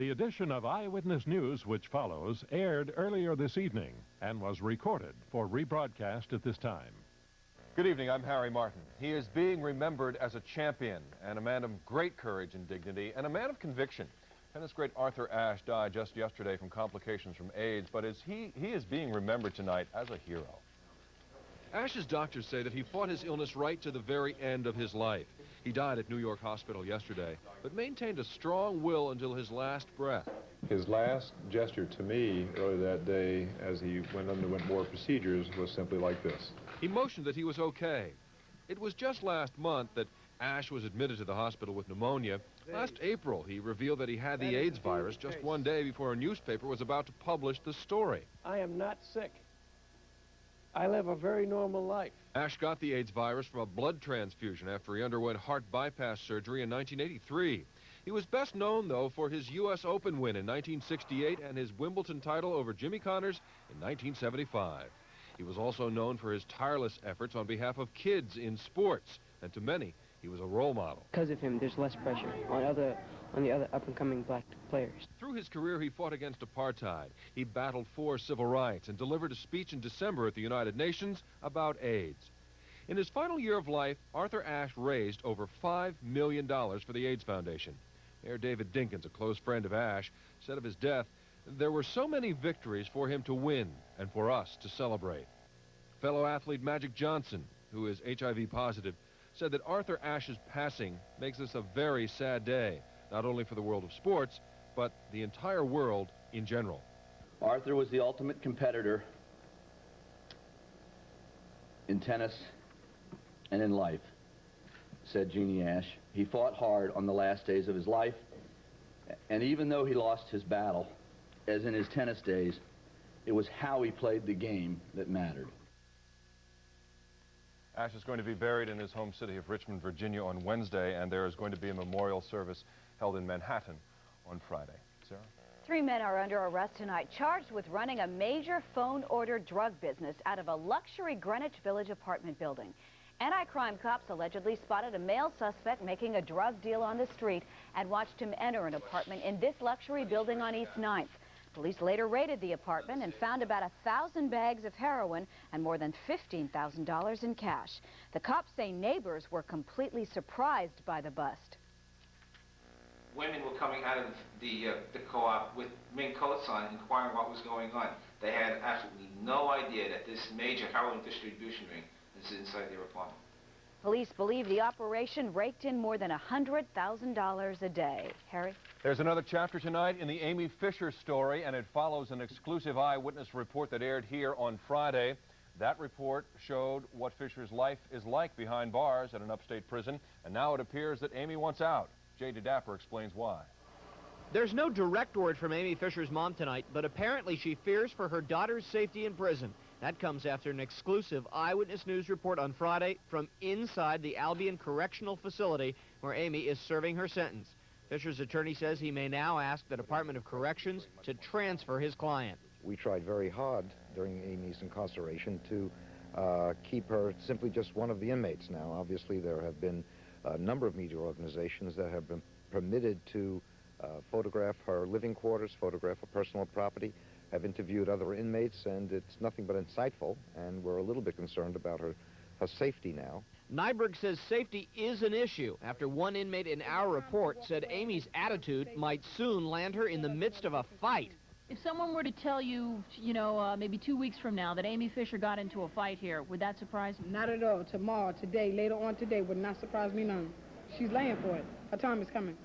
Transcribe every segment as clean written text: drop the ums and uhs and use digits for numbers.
The edition of Eyewitness News which follows aired earlier this evening and was recorded for rebroadcast at this time. Good evening, I'm Harry Martin. He is being remembered as a champion and a man of great courage and dignity and a man of conviction. Tennis great Arthur Ashe died just yesterday from complications from AIDS, but he is being remembered tonight as a hero. Ashe's doctors say that he fought his illness right to the very end of his life. He died at New York Hospital yesterday, but maintained a strong will until his last breath. His last gesture to me earlier that day, as he underwent more procedures, was simply like this. He motioned that he was okay. It was just last month that Ashe was admitted to the hospital with pneumonia. Last April, he revealed that he had the AIDS virus just one day before a newspaper was about to publish the story. I am not sick. I live a very normal life. Ashe got the AIDS virus from a blood transfusion after he underwent heart bypass surgery in 1983. He was best known, though, for his U.S. Open win in 1968 and his Wimbledon title over Jimmy Connors in 1975. He was also known for his tireless efforts on behalf of kids in sports, and to many, he was a role model. Because of him, there's less pressure on the other up-and-coming black players. Through his career, he fought against apartheid. He battled for civil rights and delivered a speech in December at the United Nations about AIDS. In his final year of life, Arthur Ashe raised over $5 million for the AIDS Foundation. Mayor David Dinkins, a close friend of Ashe, said of his death, "There were so many victories for him to win and for us to celebrate." Fellow athlete Magic Johnson, who is HIV positive, said that Arthur Ashe's passing makes this a very sad day, not only for the world of sports, but the entire world in general. Arthur was the ultimate competitor in tennis and in life, said Jeannie Ashe. He fought hard on the last days of his life, and even though he lost his battle, as in his tennis days, it was how he played the game that mattered. Ashe is going to be buried in his home city of Richmond, Virginia on Wednesday, and there is going to be a memorial service held in Manhattan on Friday. Sarah? 3 men are under arrest tonight, charged with running a major phone-order drug business out of a luxury Greenwich Village apartment building. Anti-crime cops allegedly spotted a male suspect making a drug deal on the street and watched him enter an apartment in this luxury building on East 9th. Police later raided the apartment and found about 1,000 bags of heroin and more than $15,000 in cash. The cops say neighbors were completely surprised by the bust. Women were coming out of the co-op with mink coats on, inquiring what was going on. They had absolutely no idea that this major heroin distribution ring is inside their apartment. Police believe the operation raked in more than $100,000 a day. Harry? There's another chapter tonight in the Amy Fisher story, and it follows an exclusive eyewitness report that aired here on Friday. That report showed what Fisher's life is like behind bars at an upstate prison, and now it appears that Amy wants out. J.D. Dapper explains why. There's no direct word from Amy Fisher's mom tonight, but apparently she fears for her daughter's safety in prison. That comes after an exclusive Eyewitness News report on Friday from inside the Albion Correctional Facility where Amy is serving her sentence. Fisher's attorney says he may now ask the Department of Corrections to transfer his client. We tried very hard during Amy's incarceration to keep her simply just one of the inmates. Now, obviously, there have been a number of media organizations that have been permitted to photograph her living quarters, photograph her personal property, have interviewed other inmates, and it's nothing but insightful, and we're a little bit concerned about her safety now. Nyberg says safety is an issue after one inmate in our report said Amy's attitude might soon land her in the midst of a fight. If someone were to tell you, maybe 2 weeks from now that Amy Fisher got into a fight here, would that surprise you? Not at all. Tomorrow, today, later on today would not surprise me none. She's laying for it. Her time is coming.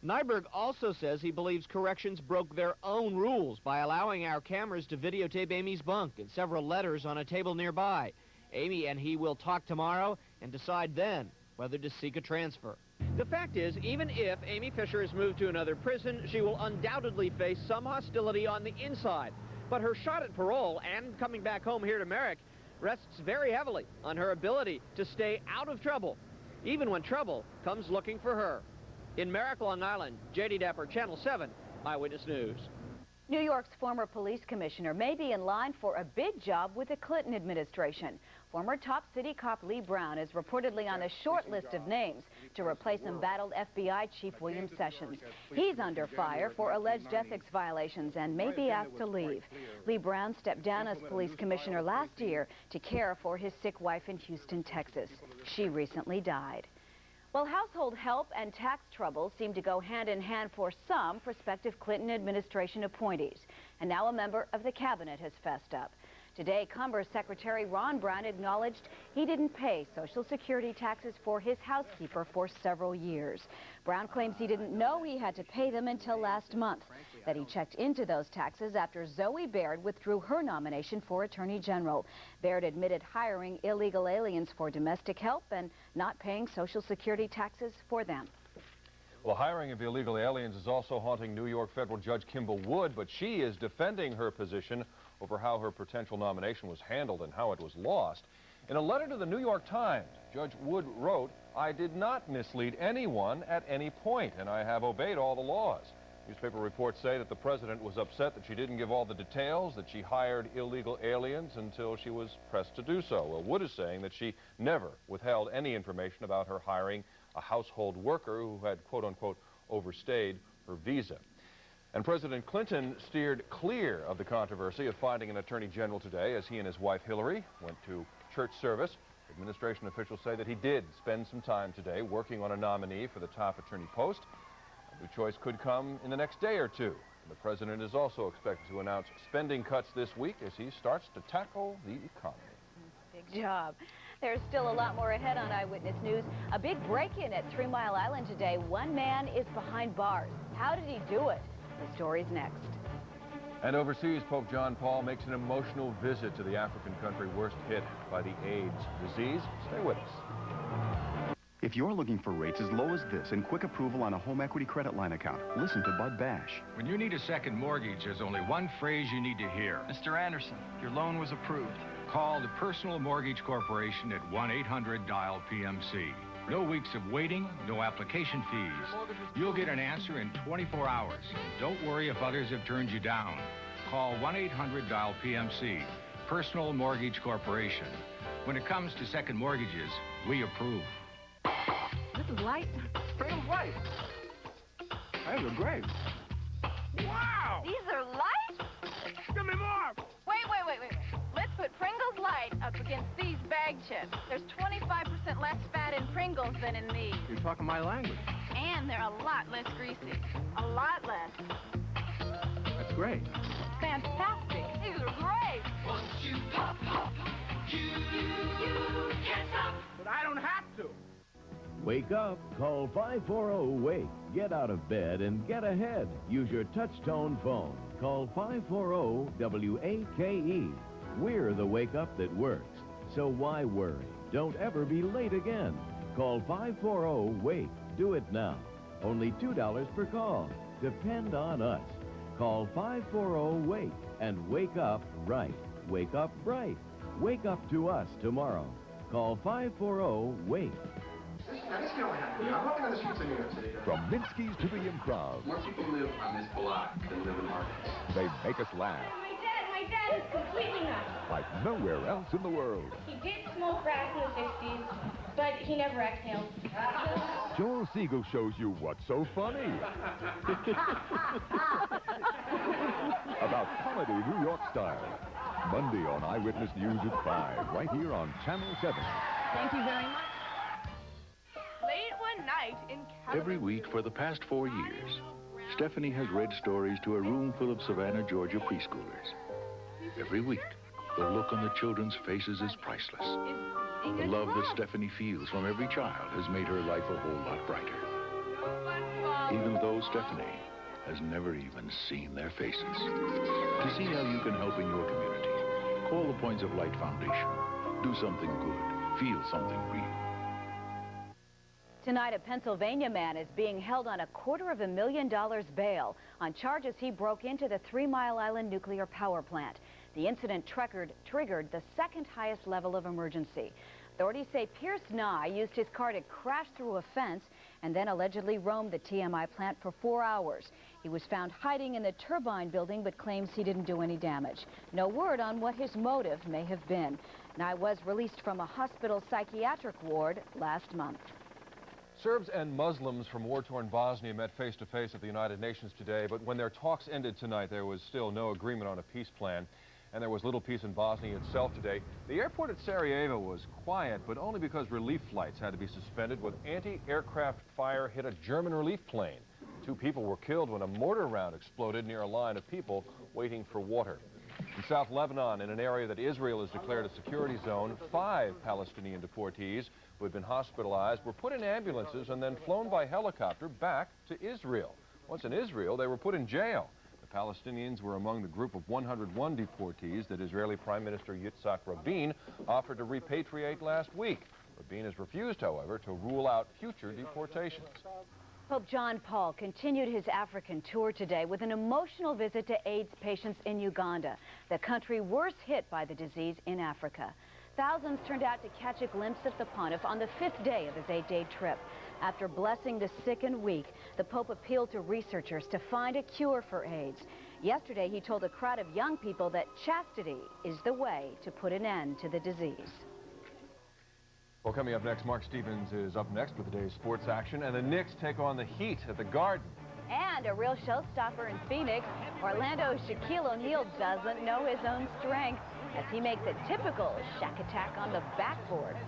Nyberg also says he believes corrections broke their own rules by allowing our cameras to videotape Amy's bunk and several letters on a table nearby. Amy and he will talk tomorrow and decide then whether to seek a transfer. The fact is, even if Amy Fisher is moved to another prison, she will undoubtedly face some hostility on the inside. But her shot at parole and coming back home here to Merrick rests very heavily on her ability to stay out of trouble, even when trouble comes looking for her. In Merrick, Long Island, J.D. Dapper, Channel 7, Eyewitness News. New York's former police commissioner may be in line for a big job with the Clinton administration. Former top city cop Lee Brown is reportedly on the short list of names to replace embattled FBI Chief William Sessions. He's under fire for alleged ethics violations and may be asked to leave. Lee Brown stepped down as police commissioner last year to care for his sick wife in Houston, Texas. She recently died. Well, household help and tax troubles seem to go hand in hand for some prospective Clinton administration appointees. And now a member of the cabinet has fessed up. Today, Commerce Secretary Ron Brown acknowledged he didn't pay Social Security taxes for his housekeeper for several years. Brown claims he didn't know he had to pay them until last month, that he checked into those taxes after Zoe Baird withdrew her nomination for Attorney General. Baird admitted hiring illegal aliens for domestic help and not paying Social Security taxes for them. Well, hiring of illegal aliens is also haunting New York federal judge Kimball Wood, but she is defending her position over how her potential nomination was handled and how it was lost. In a letter to the New York Times, Judge Wood wrote, "I did not mislead anyone at any point, and I have obeyed all the laws." Newspaper reports say that the president was upset that she didn't give all the details, that she hired illegal aliens until she was pressed to do so. Well, Wood is saying that she never withheld any information about her hiring a household worker who had, quote-unquote, overstayed her visa. And President Clinton steered clear of the controversy of finding an attorney general today as he and his wife Hillary went to church service. Administration officials say that he did spend some time today working on a nominee for the top attorney post. A new choice could come in the next day or two. The president is also expected to announce spending cuts this week as he starts to tackle the economy. Big job. There's still a lot more ahead on Eyewitness News. A big break-in at 3 Mile Island today. One man is behind bars. How did he do it? The story's next. And overseas, Pope John Paul makes an emotional visit to the African country worst hit by the AIDS disease. Stay with us. If you're looking for rates as low as this and quick approval on a home equity credit line account, listen to Bud Bash. When you need a second mortgage, there's only one phrase you need to hear. Mr. Anderson, your loan was approved. Call the Personal Mortgage Corporation at 1-800-DIAL-PMC. No weeks of waiting, no application fees. You'll get an answer in 24 hours. Don't worry if others have turned you down. Call 1-800-DIAL-PMC, Personal Mortgage Corporation. When it comes to second mortgages, we approve. This is light. Pringles light. Those are great. Wow! These are light? Give me more! Wait. Let's put Pringles Light up against these bag chips. There's 25% less fat in Pringles than in these. You're talking my language. And they're a lot less greasy. A lot less. That's great. Fantastic. These are great. Once you pop, you can't stop. But I don't have to. Wake up. Call 540-WAKE. Get out of bed and get ahead. Use your touch-tone phone. Call 540-WAKE. We're the wake-up that works. So why worry? Don't ever be late again. Call 540-WAKE. Do it now. Only $2 per call. Depend on us. Call 540-WAKE and wake up right. Wake up bright. Wake up to us tomorrow. Call 540-WAKE. This can only happen here. I'm walking on the streets of New York City. From Minsky's to the Improv. More people live on this block than live in markets. They make us laugh. My dad is completely nuts. Like nowhere else in the world. He did smoke grass in the 60s, but he never exhaled. Joel Siegel shows you what's so funny. About comedy New York style. Monday on Eyewitness News at 5, right here on Channel 7. Thank you very much. Late one night in Every week for the past 4 years, Stephanie has read stories to a room full of Savannah, Georgia preschoolers. Every week, the look on the children's faces is priceless. The love that Stephanie feels from every child has made her life a whole lot brighter. Even though Stephanie has never even seen their faces. To see how you can help in your community, call the Points of Light Foundation. Do something good. Feel something real. Tonight, a Pennsylvania man is being held on $250,000 bail on charges he broke into the 3 Mile Island nuclear power plant. The incident triggered the second highest level of emergency. Authorities say Pierce Nye used his car to crash through a fence and then allegedly roamed the TMI plant for 4 hours. He was found hiding in the turbine building but claims he didn't do any damage. No word on what his motive may have been. Nye was released from a hospital psychiatric ward last month. Serbs and Muslims from war-torn Bosnia met face-to-face at the United Nations today, but when their talks ended tonight, there was still no agreement on a peace plan, and there was little peace in Bosnia itself today. The airport at Sarajevo was quiet, but only because relief flights had to be suspended when anti-aircraft fire hit a German relief plane. 2 people were killed when a mortar round exploded near a line of people waiting for water. In South Lebanon, in an area that Israel has declared a security zone, 5 Palestinian deportees who had been hospitalized were put in ambulances and then flown by helicopter back to Israel. Once in Israel, they were put in jail. The Palestinians were among the group of 101 deportees that Israeli Prime Minister Yitzhak Rabin offered to repatriate last week. Rabin has refused, however, to rule out future deportations. Pope John Paul continued his African tour today with an emotional visit to AIDS patients in Uganda, the country worst hit by the disease in Africa. Thousands turned out to catch a glimpse of the pontiff on the 5th day of his 8-day trip. After blessing the sick and weak, the Pope appealed to researchers to find a cure for AIDS. Yesterday, he told a crowd of young people that chastity is the way to put an end to the disease. Well, coming up next, Mark Stevens is up next with the day's sports action, and the Knicks take on the Heat at the Garden. And a real showstopper in Phoenix, Orlando's Shaquille O'Neal doesn't know his own strength as he makes a typical SHAQ attack on the backboard.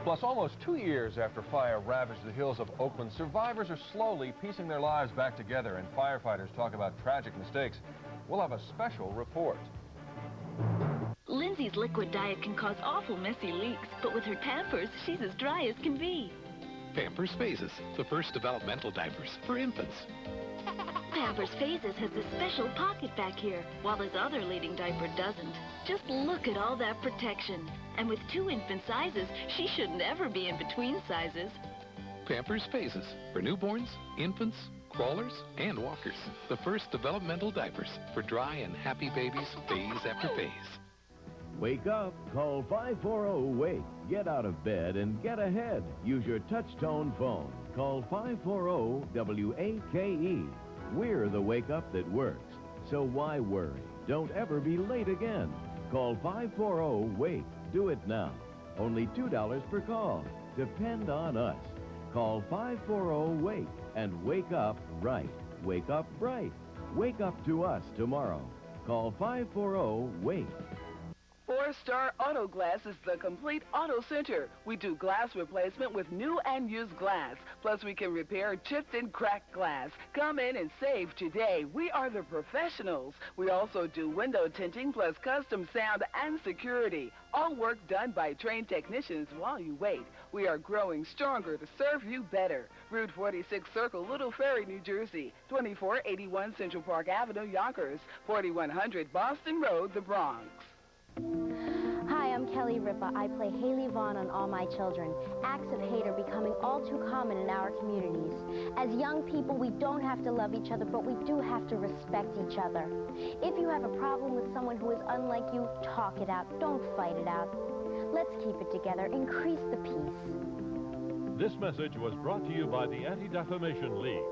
Plus, almost 2 years after fire ravaged the hills of Oakland, survivors are slowly piecing their lives back together, and firefighters talk about tragic mistakes. We'll have a special report. Lindsay's liquid diet can cause awful messy leaks, but with her Pampers, she's as dry as can be. Pampers Phases, the first developmental diapers for infants. Pampers Phases has this special pocket back here, while his other leading diaper doesn't. Just look at all that protection. And with 2 infant sizes, she shouldn't ever be in between sizes. Pampers Phases for newborns, infants, crawlers, and walkers. The first developmental diapers for dry and happy babies phase after phase. Wake up. Call 540-WAKE. Get out of bed and get ahead. Use your touch-tone phone. Call 540-WAKE. We're the wake-up that works. So why worry? Don't ever be late again. Call 540-WAKE. Do it now. Only $2 per call. Depend on us. Call 540-WAKE and wake up right. Wake up bright. Wake up to us tomorrow. Call 540-WAKE. 4-Star Auto Glass is the complete auto center. We do glass replacement with new and used glass. Plus, we can repair chipped and cracked glass. Come in and save today. We are the professionals. We also do window tinting plus custom sound and security. All work done by trained technicians while you wait. We are growing stronger to serve you better. Route 46 Circle, Little Ferry, New Jersey. 2481 Central Park Avenue, Yonkers. 4100 Boston Road, the Bronx. Hi, I'm Kelly Ripa. I play Haley Vaughn on All My Children. Acts of hate are becoming all too common in our communities. As young people, we don't have to love each other, but we do have to respect each other. If you have a problem with someone who is unlike you, talk it out. Don't fight it out. Let's keep it together. Increase the peace. This message was brought to you by the Anti-Defamation League.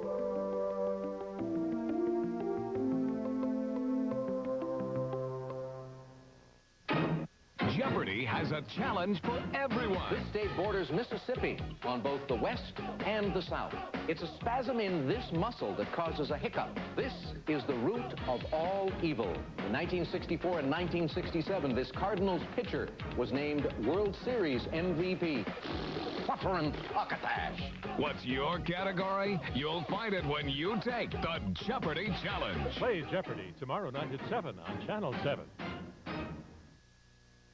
Jeopardy has a challenge for everyone. This state borders Mississippi on both the west and the south. It's a spasm in this muscle that causes a hiccup. This is the root of all evil. In 1964 and 1967, this Cardinals pitcher was named World Series MVP. Flufferin' Puckatash. What's your category? You'll find it when you take the Jeopardy Challenge. Play Jeopardy tomorrow night at 7 on Channel 7.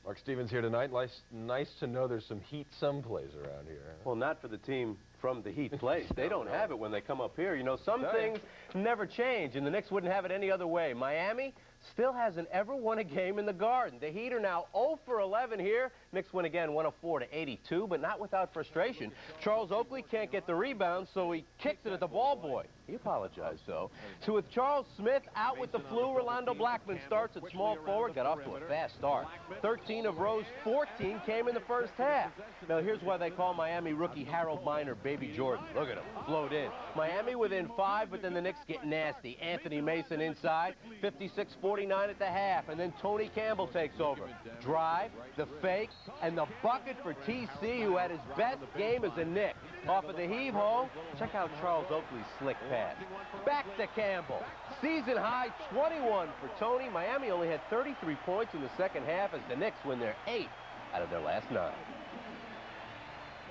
Mark Stevens here tonight. Nice to know there's some heat someplace around here. Well, not for the team from the Heat place. They don't have it when they come up here. You know, some things never change, and the Knicks wouldn't have it any other way. Miami still hasn't ever won a game in the Garden. The Heat are now 0 for 11 here. Knicks win again 104-82, but not without frustration. Charles Oakley can't get the rebound, so he kicks it at the ball boy. He apologized, though. So with Charles Smith out with the flu, Rolando Blackman starts at small forward, got off to a fast start. 13 of Rowe's 14 came in the first half. Now here's why they call Miami rookie Harold Miner Baby Jordan. Look at him, float in. Miami within 5, but then the Knicks get nasty. Anthony Mason inside, 56-49 at the half, and then Tony Campbell takes over. Drive, the fake, and the bucket for TC, who had his best game as a Knick. Off of the heave-ho, check out Charles Oakley's slick pass. Back to Campbell. Season high 21 for Tony. Miami only had 33 points in the second half as the Knicks win their 8th out of their last 9.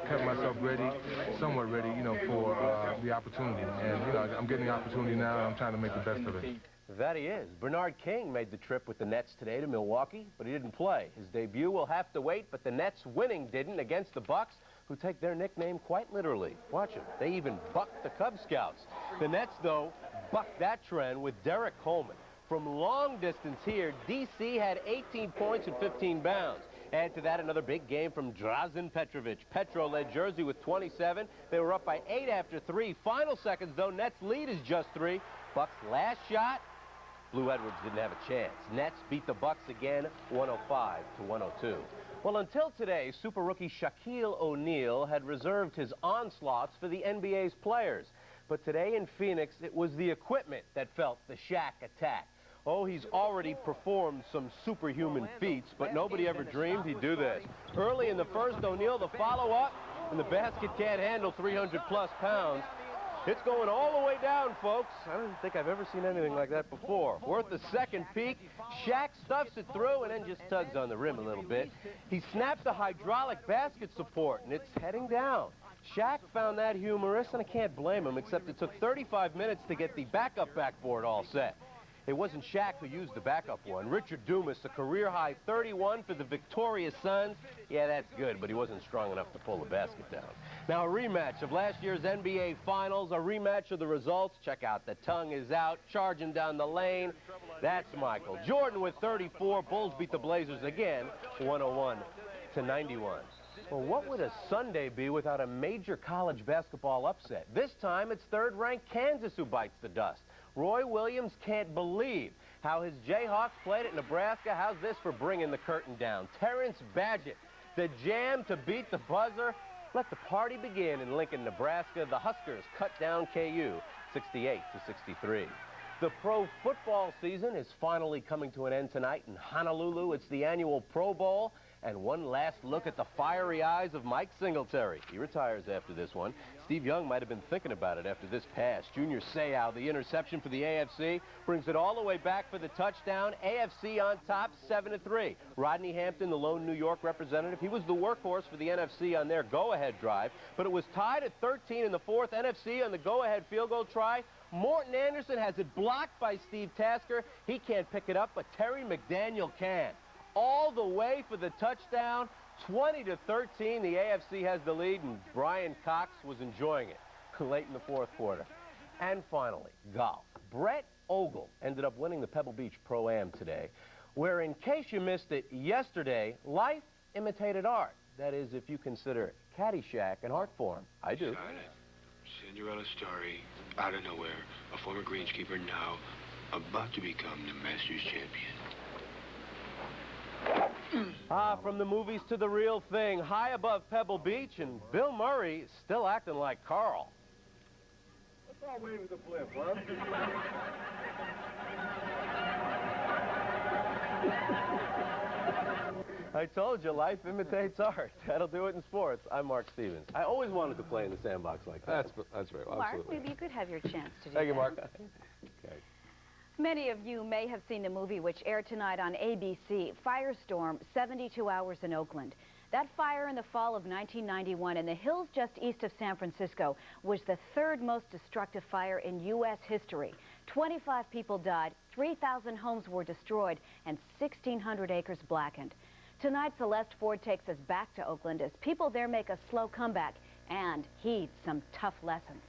Kept myself ready, somewhat ready, for the opportunity. And, I'm getting the opportunity now, and I'm trying to make the best of it. That he is. Bernard King made the trip with the Nets today to Milwaukee, but he didn't play. His debut will have to wait, but the Nets winning didn't against the Bucks, who take their nickname quite literally. Watch it. They even bucked the Cub Scouts. The Nets, though, bucked that trend with Derek Coleman. From long distance here, D.C. had 18 points and 15 bounds. Add to that another big game from Drazen Petrovic. Petro led Jersey with 27. They were up by 8 after 3. Final seconds, though, Nets lead is just 3. Bucks' last shot, Blue Edwards didn't have a chance. Nets beat the Bucks again, 105-102. Well, until today, super rookie Shaquille O'Neal had reserved his onslaughts for the NBA's players. But today in Phoenix, it was the equipment that felt the SHAQ attack. Oh, he's already performed some superhuman feats, but nobody ever dreamed he'd do this. Early in the first, O'Neal the follow-up, and the basket can't handle 300-plus pounds. It's going all the way down, folks. I don't think I've ever seen anything like that before. Worth the second peek. Shaq stuffs it through and then just tugs on the rim a little bit. He snapped the hydraulic basket support, and it's heading down. Shaq found that humorous, and I can't blame him, except it took 35 minutes to get the backup backboard all set. It wasn't Shaq who used the backup one. Richard Dumas, a career-high 31 for the victorious Suns. Yeah, that's good, but he wasn't strong enough to pull the basket down. Now, a rematch of last year's NBA Finals, a rematch of the results. Check out, the tongue is out, charging down the lane. That's Michael Jordan with 34. Bulls beat the Blazers again, 101-91. Well, what would a Sunday be without a major college basketball upset? This time, it's third-ranked Kansas who bites the dust. Roy Williams can't believe how his Jayhawks played at Nebraska. How's this for bringing the curtain down? Terrence Badgett, the jam to beat the buzzer. Let the party begin in Lincoln, Nebraska. The Huskers cut down KU 68-63. The pro football season is finally coming to an end tonight in Honolulu. It's the annual Pro Bowl. And one last look at the fiery eyes of Mike Singletary. He retires after this one. Steve Young might have been thinking about it after this pass. Junior Seau, the interception for the AFC, brings it all the way back for the touchdown. AFC on top, 7-3. Rodney Hampton, the lone New York representative, he was the workhorse for the NFC on their go-ahead drive. But it was tied at 13 in the fourth. NFC on the go-ahead field goal try. Morton Anderson has it blocked by Steve Tasker. He can't pick it up, but Terry McDaniel can. All the way for the touchdown, 20-13. The AFC has the lead, and Brian Cox was enjoying it late in the fourth quarter. And finally, golf. Brett Ogle ended up winning the Pebble Beach Pro-Am today, where, in case you missed it yesterday, life imitated art. That is, if you consider Caddyshack an art form. I do. Cinderella story, out of nowhere, a former greenskeeper now about to become the Masters champion. From the movies to the real thing, high above Pebble Beach, and Bill Murray is still acting like Carl. What's all waiting to flip, huh? I told you, life imitates art. That'll do it in sports. I'm Mark Stevens. I always wanted to play in the sandbox like that. That's right. Mark, Absolutely. maybe you could have your chance to do Thank you, that. Mark. Okay. Many of you may have seen the movie which aired tonight on ABC, Firestorm, 72 Hours in Oakland. That fire in the fall of 1991 in the hills just east of San Francisco was the third most destructive fire in U.S. history. 25 people died, 3,000 homes were destroyed, and 1,600 acres blackened. Tonight, Celeste Ford takes us back to Oakland as people there make a slow comeback and heed some tough lessons.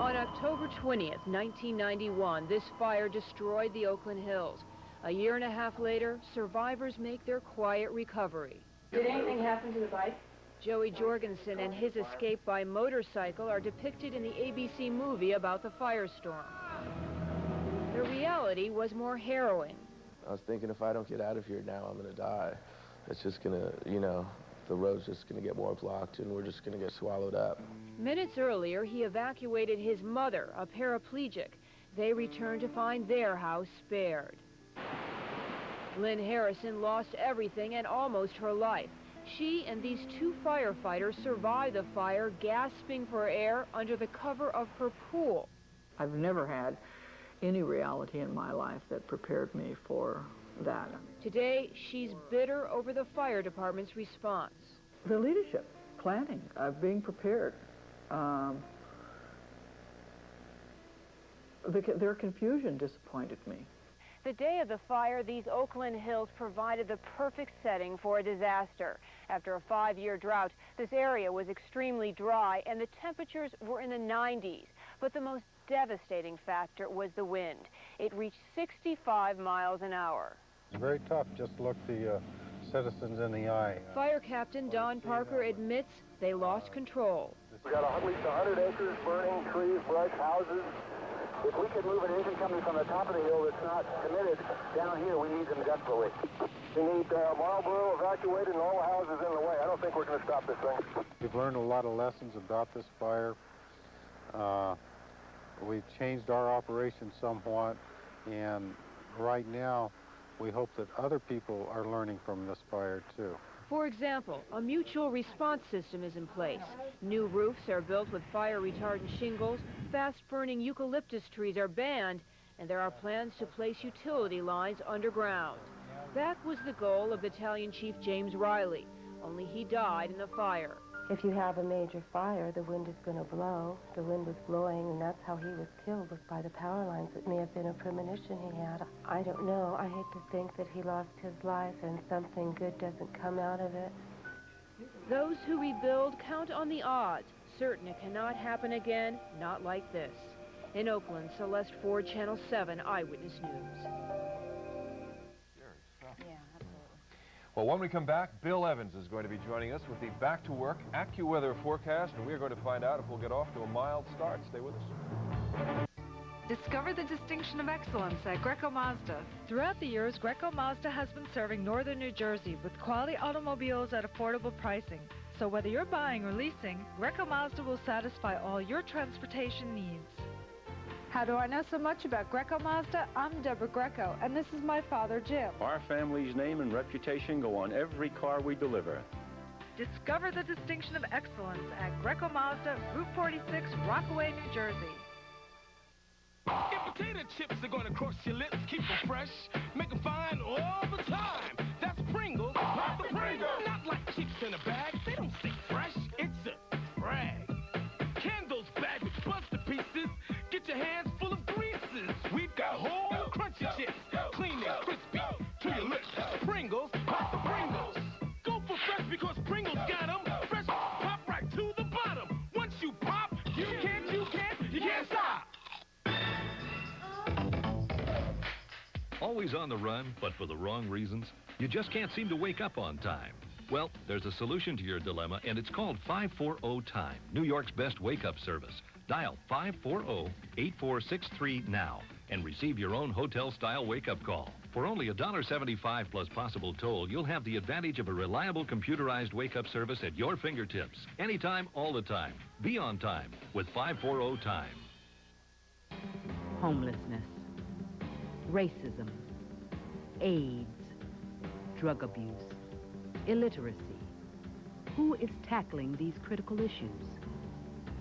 Oh, On October 20th, 1991, this fire destroyed the Oakland Hills. A year and a half later, survivors make their quiet recovery. Did anything happen to the bike? Joey Jorgensen and his escape by motorcycle are depicted in the ABC movie about the firestorm. The reality was more harrowing. I was thinking, if I don't get out of here now, I'm going to die. It's just going to, you know, the road's just going to get more blocked and we're just going to get swallowed up. Minutes earlier, he evacuated his mother, a paraplegic. They returned to find their house spared. Lynn Harrison lost everything and almost her life. She and these two firefighters survived the fire, gasping for air under the cover of her pool. I've never had any reality in my life that prepared me for that. Today, she's bitter over the fire department's response. The leadership, planning, being prepared. Their confusion disappointed me. The day of the fire, these Oakland Hills provided the perfect setting for a disaster. After a 5-year drought, this area was extremely dry and the temperatures were in the 90s. But the most devastating factor was the wind. It reached 65 miles an hour. It's very tough just to look the citizens in the eye. Fire Captain Don Parker admits they lost control. We got at least 100 acres burning, trees, brush, houses. If we could move an engine coming from the top of the hill that's not committed down here, we need them desperately. We need Marlboro evacuated and all the houses in the way. I don't think we're going to stop this thing. We've learned a lot of lessons about this fire. We've changed our operation somewhat, and right now we hope that other people are learning from this fire too. For example, a mutual response system is in place. New roofs are built with fire-retardant shingles, fast-burning eucalyptus trees are banned, and there are plans to place utility lines underground. That was the goal of Battalion Chief James Riley, only he died in the fire. If you have a major fire, the wind is going to blow. The wind was blowing, and that's how he was killed, was by the power lines. It may have been a premonition he had. I don't know. I hate to think that he lost his life and something good doesn't come out of it. Those who rebuild count on the odds, certain it cannot happen again, not like this. In Oakland, Celeste Ford, Channel 7 Eyewitness News. Well, when we come back, Bill Evans is going to be joining us with the Back to Work AccuWeather forecast, and we're going to find out if we'll get off to a mild start. Stay with us. Discover the distinction of excellence at Greco Mazda. Throughout the years, Greco Mazda has been serving northern New Jersey with quality automobiles at affordable pricing. So whether you're buying or leasing, Greco Mazda will satisfy all your transportation needs. How do I know so much about Greco Mazda? I'm Deborah Greco, and this is my father, Jim. Our family's name and reputation go on every car we deliver. Discover the distinction of excellence at Greco Mazda, Route 46, Rockaway, New Jersey. If potato chips are going to cross your lips, keep them fresh, make them fine all the time. That's Pringles, not the Pringles. Not like chips in a bag, they don't stay fresh, it's a brag. Candles bagged with buster pieces, get your hands full of greases. We've got whole crunchy chips, clean and crispy, to your lips. Pringles, not the Pringles. Go for fresh because Pringles got them. Fresh, pop right to the bottom. Once you pop, you can't stop. Always on the run, but for the wrong reasons? You just can't seem to wake up on time. Well, there's a solution to your dilemma, and it's called 540-TIME, New York's best wake-up service. Dial 540-8463 now and receive your own hotel-style wake-up call. For only $1.75 plus possible toll, you'll have the advantage of a reliable computerized wake-up service at your fingertips. Anytime, all the time. Be on time with 540-TIME. Homelessness, racism, AIDS, drug abuse, illiteracy. Who is tackling these critical issues?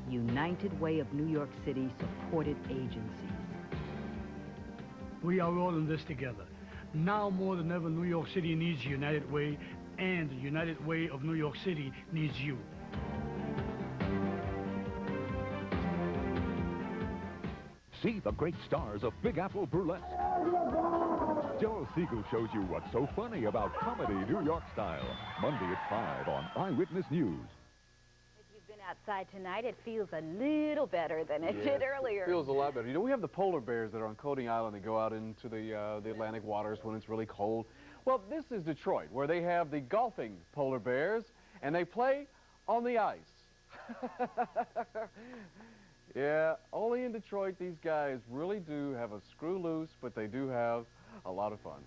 United Way of New York City supported agencies. We are all in this together. Now more than ever, New York City needs United Way, and the United Way of New York City needs you. See the great stars of Big Apple Burlesque. Joel Siegel shows you what's so funny about comedy New York style. Monday at 5 on Eyewitness News. If you've been outside tonight, it feels a little better than it did earlier. It feels a lot better. You know, we have the polar bears that are on Coney Island that go out into the Atlantic waters when it's really cold. Well, this is Detroit, where they have the golfing polar bears, and they play on the ice. Yeah, only in Detroit these guys really do have a screw loose, but they do have a lot of fun.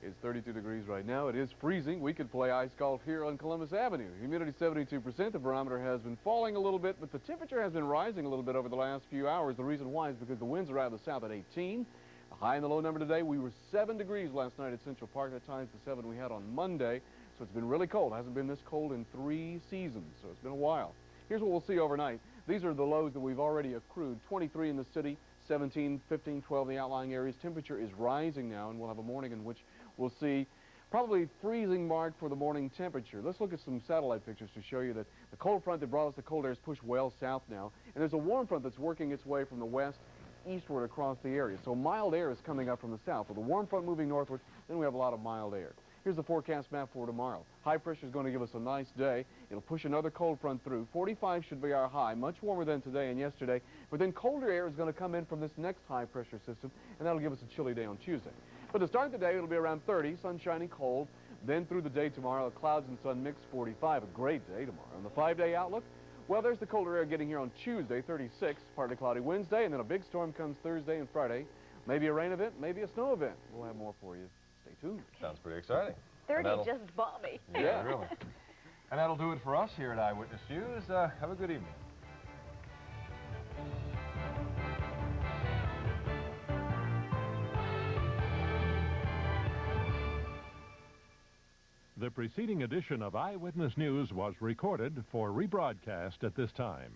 It's 32 degrees right now. It is freezing. We could play ice golf here on Columbus Avenue. Humidity 72%. The barometer has been falling a little bit, but the temperature has been rising a little bit over the last few hours. The reason why is because the winds are out of the south at 18. A high and the low number today, we were 7 degrees last night at Central Park. That times the 7 we had on Monday. So it's been really cold. It hasn't been this cold in 3 seasons, so it's been a while. Here's what we'll see overnight. These are the lows that we've already accrued. 23 in the city, 17, 15, 12 in the outlying areas. Temperature is rising now, and we'll have a morning in which we'll see probably freezing mark for the morning temperature. Let's look at some satellite pictures to show you that the cold front that brought us the cold air is pushed well south now, and there's a warm front that's working its way from the west eastward across the area. So mild air is coming up from the south. With the warm front moving northward, then we have a lot of mild air. Here's the forecast map for tomorrow. High pressure is going to give us a nice day. It'll push another cold front through. 45 should be our high, much warmer than today and yesterday. But then colder air is going to come in from this next high pressure system, and that'll give us a chilly day on Tuesday. But to start the day, it'll be around 30, sunshiny, cold. Then through the day tomorrow, clouds and sun mix, 45. A great day tomorrow. On the 5-day outlook, well, there's the colder air getting here on Tuesday, 36. Partly cloudy Wednesday, and then a big storm comes Thursday and Friday. Maybe a rain event, maybe a snow event. We'll have more for you. Stay tuned. Sounds pretty exciting. 30 just balmy. Yeah, really. And that'll do it for us here at Eyewitness News. Have a good evening. The preceding edition of Eyewitness News was recorded for rebroadcast at this time.